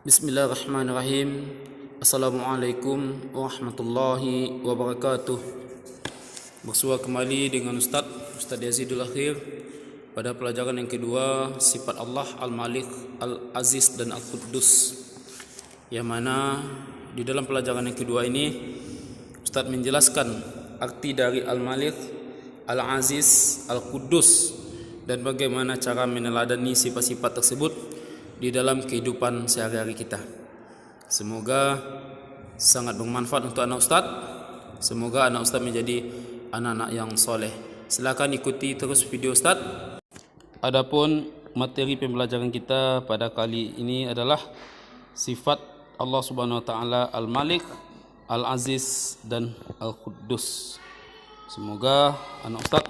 Bismillahirrahmanirrahim. Assalamualaikum warahmatullahi wabarakatuh. Bersua kembali dengan Ustaz Yazidul Akhir pada pelajaran yang kedua, sifat Allah Al-Malik, Al-Aziz dan Al-Quddus. Yang mana di dalam pelajaran yang kedua ini Ustaz menjelaskan arti dari Al-Malik, Al-Aziz, Al-Quddus dan bagaimana cara meneladani sifat-sifat tersebut di dalam kehidupan sehari-hari kita. Semoga sangat bermanfaat untuk anak ustaz. Semoga anak ustaz menjadi anak-anak yang soleh. Silakan ikuti terus video ustaz. Adapun materi pembelajaran kita pada kali ini adalah sifat Allah Subhanahu wa taala Al-Malik, Al-Aziz dan Al-Quddus. Semoga anak ustaz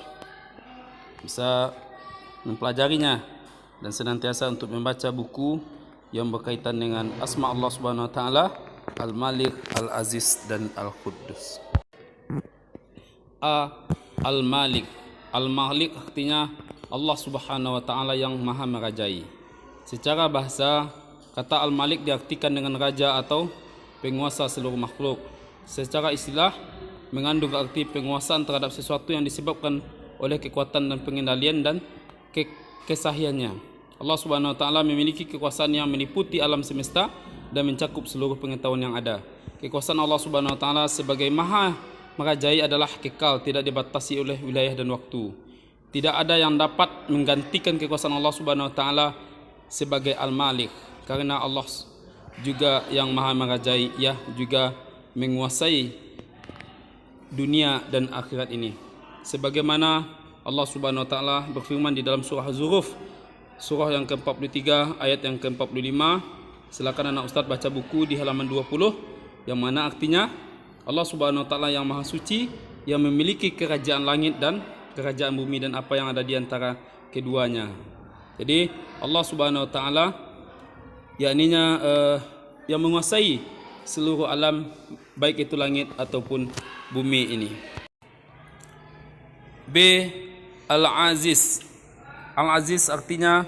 bisa mempelajarinya dan senantiasa untuk membaca buku yang berkaitan dengan asma Allah Subhanahu wa taala Al-Malik, Al-Aziz dan Al-Quddus. Al-Malik. Al-Malik artinya Allah Subhanahu wa taala yang maha merajai. Secara bahasa, kata Al-Malik diartikan dengan raja atau penguasa seluruh makhluk. Secara istilah mengandung arti penguasaan terhadap sesuatu yang disebabkan oleh kekuatan dan pengendalian dan kesahiannya. Allah Subhanahu wa taala memiliki kekuasaan yang meliputi alam semesta dan mencakup seluruh pengetahuan yang ada. Kekuasaan Allah Subhanahu wa taala sebagai maha merajai adalah kekal, tidak dibatasi oleh wilayah dan waktu. Tidak ada yang dapat menggantikan kekuasaan Allah Subhanahu wa taala sebagai Al-Malik, karena Allah juga yang maha merajai, ia juga menguasai dunia dan akhirat ini. Sebagaimana Allah Subhanahu wa taala berfirman di dalam surah Az-Zukhruf, surah yang ke-43 ayat yang ke-45. Silakan anak ustaz baca buku di halaman 20, yang mana artinya Allah Subhanahu wa taala yang maha suci, yang memiliki kerajaan langit dan kerajaan bumi dan apa yang ada di antara keduanya. Jadi Allah Subhanahu wa taala yakninya yang menguasai seluruh alam, baik itu langit ataupun bumi ini. B. Al-Aziz. Al-Aziz artinya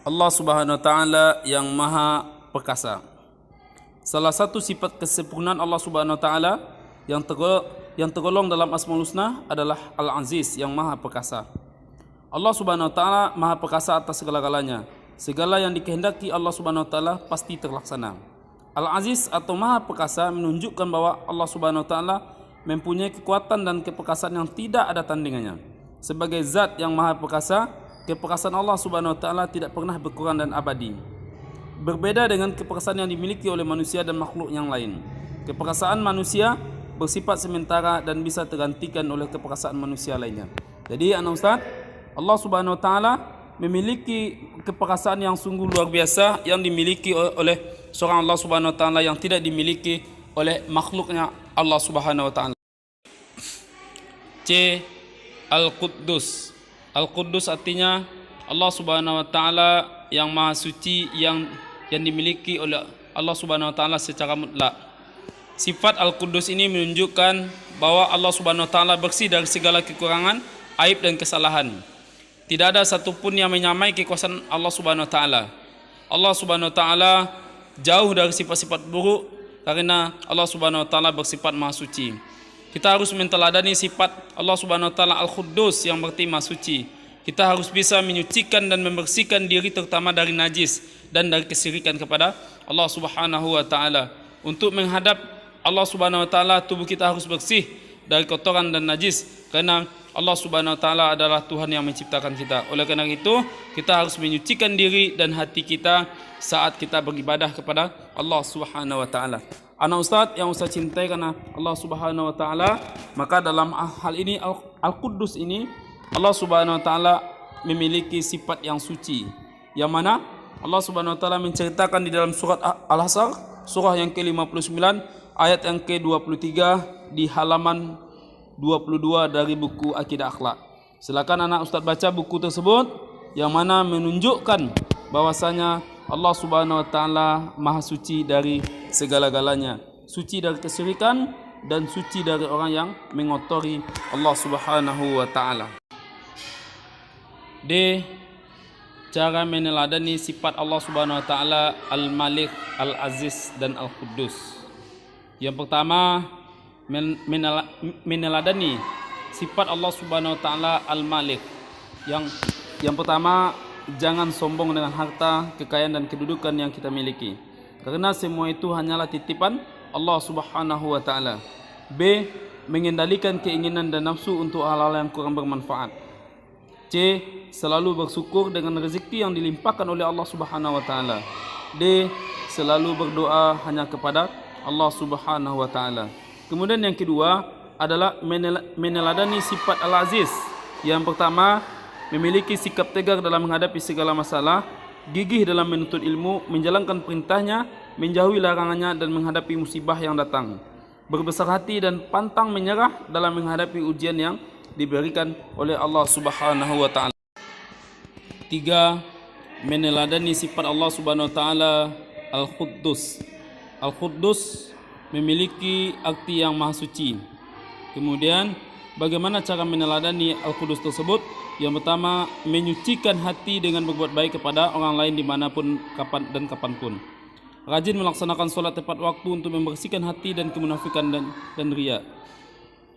Allah Subhanahu wa taala yang maha perkasa. Salah satu sifat kesempurnaan Allah Subhanahu wa taala yang tergolong dalam Asmaul Husna adalah Al-Aziz, yang maha perkasa. Allah Subhanahu wa taala maha perkasa atas segala-galanya. Segala yang dikehendaki Allah Subhanahu wa taala pasti terlaksana. Al-Aziz atau maha perkasa menunjukkan bahwa Allah Subhanahu wa taala mempunyai kekuatan dan keperkasaan yang tidak ada tandingannya. Sebagai zat yang maha perkasa, keperkasaan Allah Subhanahu wa taala tidak pernah berkurang dan abadi. Berbeda dengan keperkasaan yang dimiliki oleh manusia dan makhluk yang lain. Keperkasaan manusia bersifat sementara dan bisa tergantikan oleh keperkasaan manusia lainnya. Jadi anak ustaz, Allah Subhanahu wa taala memiliki keperkasaan yang sungguh luar biasa yang dimiliki oleh seorang Allah Subhanahu wa taala yang tidak dimiliki oleh makhluknya Allah Subhanahu wa taala. C. Al-Quddus. Al-Quddus artinya Allah Subhanahu wa taala yang maha suci, yang dimiliki oleh Allah Subhanahu wa taala secara mutlak. Sifat Al-Quddus ini menunjukkan bahwa Allah Subhanahu wa taala bersih dari segala kekurangan, aib dan kesalahan. Tidak ada satupun yang menyamai kekuasaan Allah Subhanahu wa taala. Allah Subhanahu wa taala jauh dari sifat-sifat buruk karena Allah Subhanahu wa taala bersifat maha suci. Kita harus menteladani sifat Allah Subhanahu wa taala Al-Quddus yang berarti maha suci. Kita harus bisa menyucikan dan membersihkan diri terutama dari najis dan dari kesyirikan kepada Allah Subhanahu wa taala. Untuk menghadap Allah Subhanahu wa taala, tubuh kita harus bersih dari kotoran dan najis karena Allah Subhanahu wa taala adalah Tuhan yang menciptakan kita. Oleh karena itu, kita harus menyucikan diri dan hati kita saat kita beribadah kepada Allah Subhanahu wa taala. Anak ustaz yang ustaz cintai karena Allah Subhanahu wa taala, maka dalam hal ini Al-Quddus ini Allah Subhanahu wa taala memiliki sifat yang suci, yang mana Allah Subhanahu wa taala menceritakan di dalam surat Al-Hasr, surah yang ke-59 ayat yang ke-23 di halaman 22 dari buku Akidah Akhlak. Silakan anak ustaz baca buku tersebut, yang mana menunjukkan bahwasanya Allah Subhanahu wa taala maha suci dari segala-galanya, suci dari kesyirikan dan suci dari orang yang mengotori Allah Subhanahu wa taala. D. cara meneladani sifat Allah Subhanahu wa taala Al-Malik, Al-Aziz dan Al-Quddus. Yang pertama, meneladani sifat Allah Subhanahu wa taala Al-Malik. Yang pertama, jangan sombong dengan harta, kekayaan dan kedudukan yang kita miliki, karena semua itu hanyalah titipan Allah Subhanahu wa taala. B. Mengendalikan keinginan dan nafsu untuk hal-hal yang kurang bermanfaat. C. Selalu bersyukur dengan rezeki yang dilimpahkan oleh Allah Subhanahu wa taala. D. Selalu berdoa hanya kepada Allah Subhanahu wa taala. Kemudian yang kedua adalah meneladani sifat Al-Aziz. Yang pertama, memiliki sikap tegar dalam menghadapi segala masalah, gigih dalam menuntut ilmu, menjalankan perintahnya, menjauhi larangannya dan menghadapi musibah yang datang. Berbesar hati dan pantang menyerah dalam menghadapi ujian yang diberikan oleh Allah Subhanahu wa taala. 3. Meneladani sifat Allah Subhanahu wa taala Al-Quddus. Al-Quddus memiliki arti yang maha suci. Kemudian bagaimana cara meneladani Al-Quddus tersebut? Yang pertama, menyucikan hati dengan berbuat baik kepada orang lain dimanapun, kapan dan kapanpun. Rajin melaksanakan solat tepat waktu untuk membersihkan hati dan kemunafikan dan riya.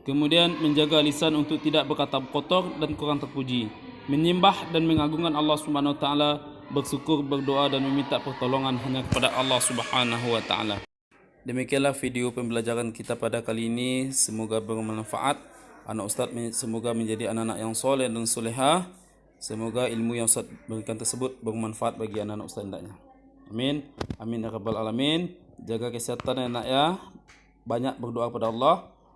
Kemudian menjaga lisan untuk tidak berkata kotor dan kurang terpuji. Menyembah dan mengagungkan Allah Subhanahu wa taala, bersyukur, berdoa dan meminta pertolongan hanya kepada Allah Subhanahu wa taala. Demikianlah video pembelajaran kita pada kali ini. Semoga bermanfaat. Anak Ustaz semoga menjadi anak-anak yang soleh dan solehah. Semoga ilmu yang Ustaz berikan tersebut bermanfaat bagi anak-anak Ustaz hendaknya. Amin. Amin ya rabbal alamin. Jaga kesehatan ya nak ya. Banyak berdoa kepada Allah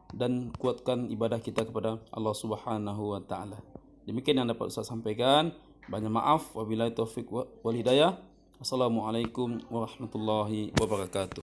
dan kuatkan ibadah kita kepada Allah Subhanahu wa taala. Demikian yang dapat Ustaz sampaikan. Banyak maaf, wabillahi taufik wal hidayah. Assalamualaikum warahmatullahi wabarakatuh.